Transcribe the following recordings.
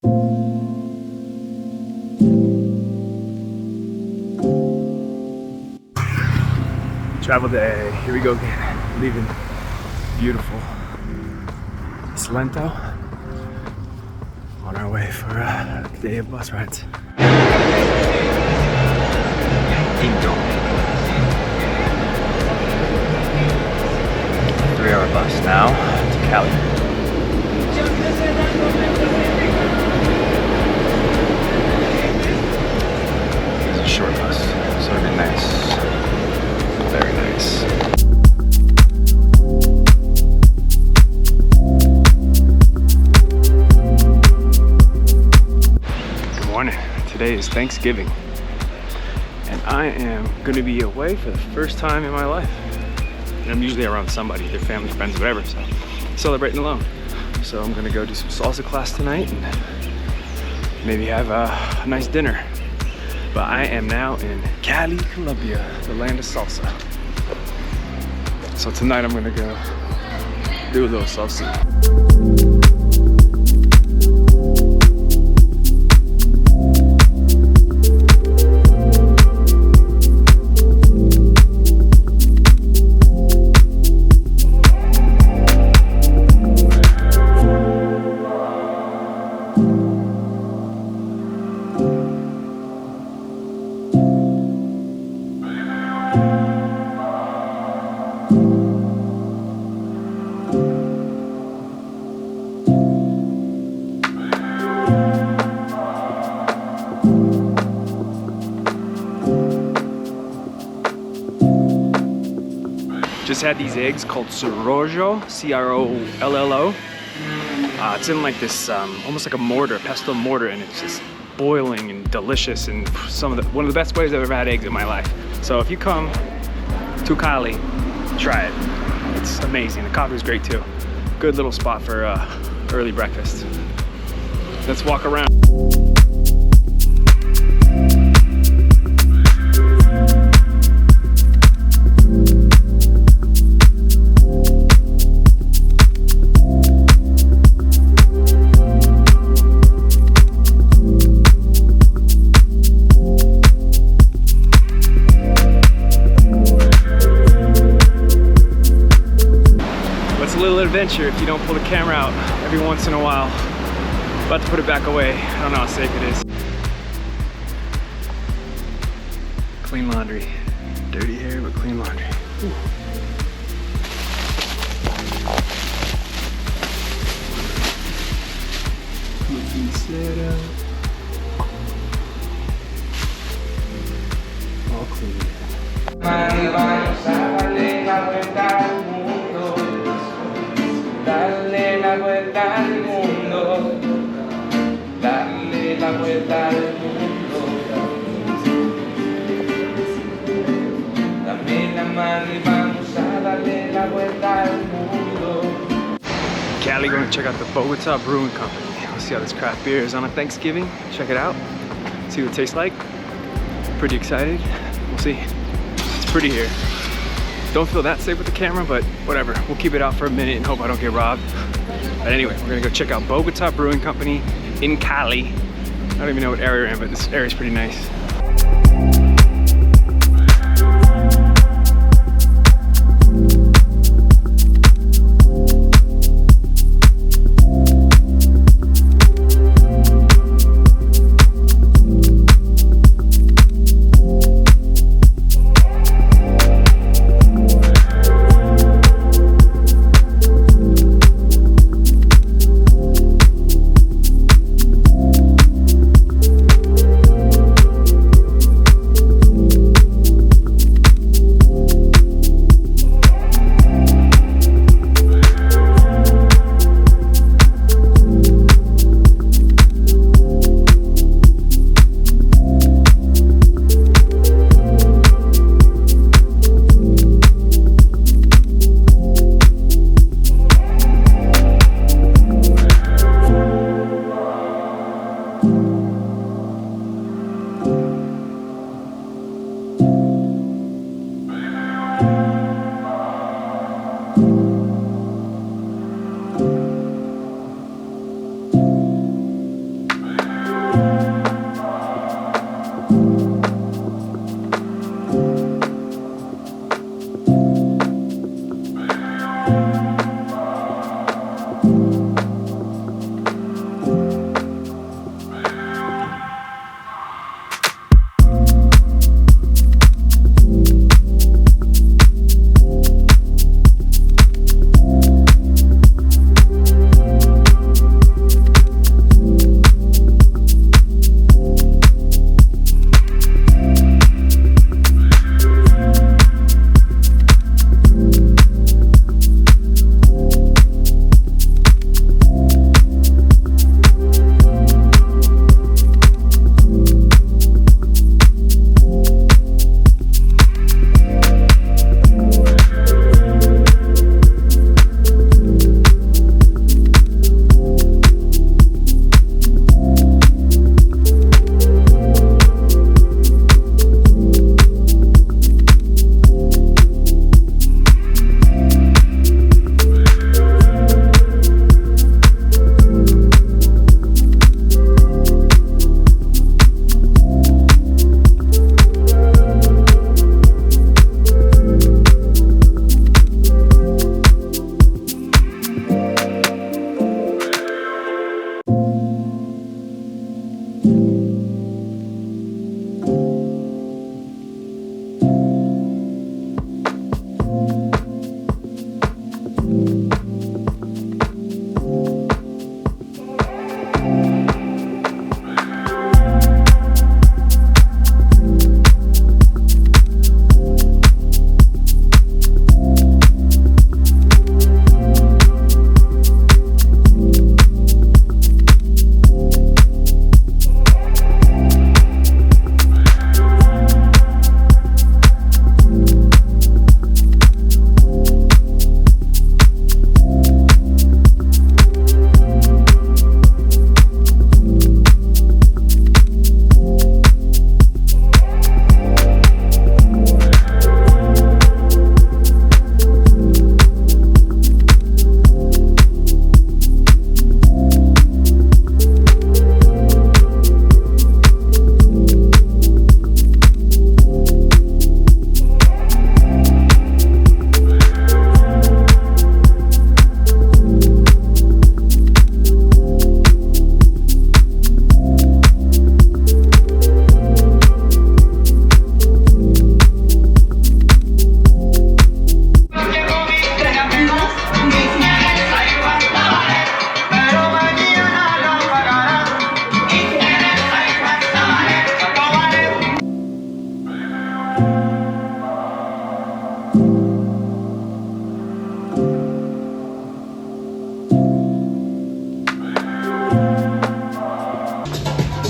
Travel day, here we go again, leaving beautiful Salento on our way for a day of bus rides. 3-hour bus now to Cali. It's a short bus, so it'll be nice. Very nice. Good morning. Today is Thanksgiving, and I am going to be away for the first time in my life. And I'm usually around somebody, their family, friends, whatever, so celebrating alone. So I'm going to go do some salsa class tonight and maybe have a nice dinner. But I am now in Cali, Colombia, the land of salsa. So tonight I'm gonna go do a little salsa. Just had these eggs called Crollo, C-R-O-L-L-O. It's in like this, almost like a mortar, pesto mortar, and it's just boiling and delicious, and one of the best ways I've ever had eggs in my life. So if you come to Cali, try it. It's amazing. The coffee is great too. Good little spot for early breakfast. Let's walk around. Adventure if you don't pull the camera out every once in a while. About to put it back away. I don't know how safe it is. Clean laundry. Dirty hair, but clean laundry. Ooh. Cookie setup. All clean. Darle la vuelta al mundo, darle la vuelta al mundo, dame la mano y vamos a darle la vuelta al mundo. Cali, going to check out the Bogota Brewing Company. Let's see how this craft beer is on a Thanksgiving. Check it out, see what it tastes like. Pretty excited. We'll see. It's pretty here. Don't feel that safe with the camera, but whatever. We'll keep it out for a minute and hope I don't get robbed. But anyway, we're gonna go check out Bogota Brewing Company in Cali. I don't even know what area we're in, but this area is pretty nice.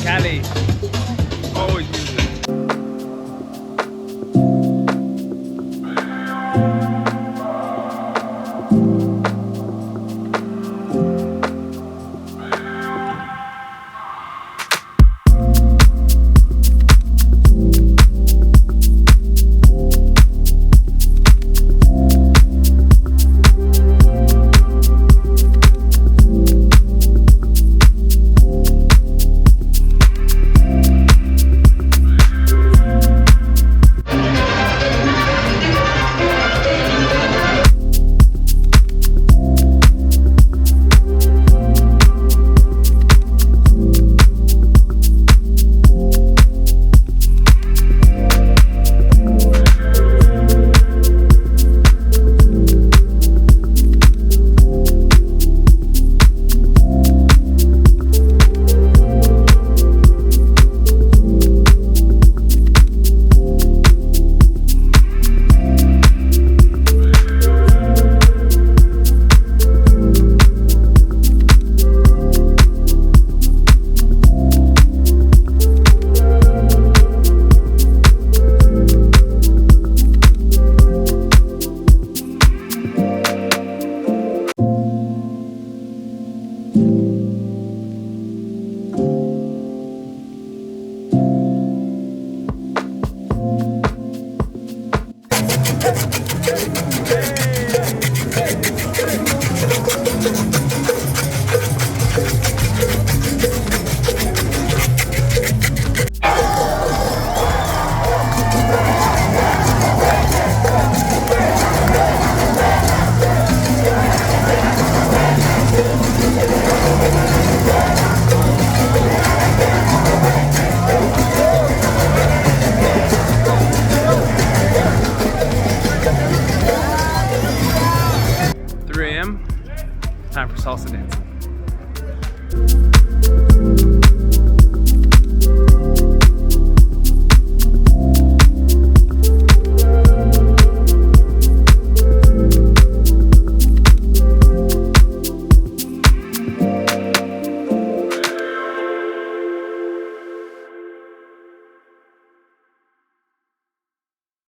Cali. Always music. Time for salsa dancing.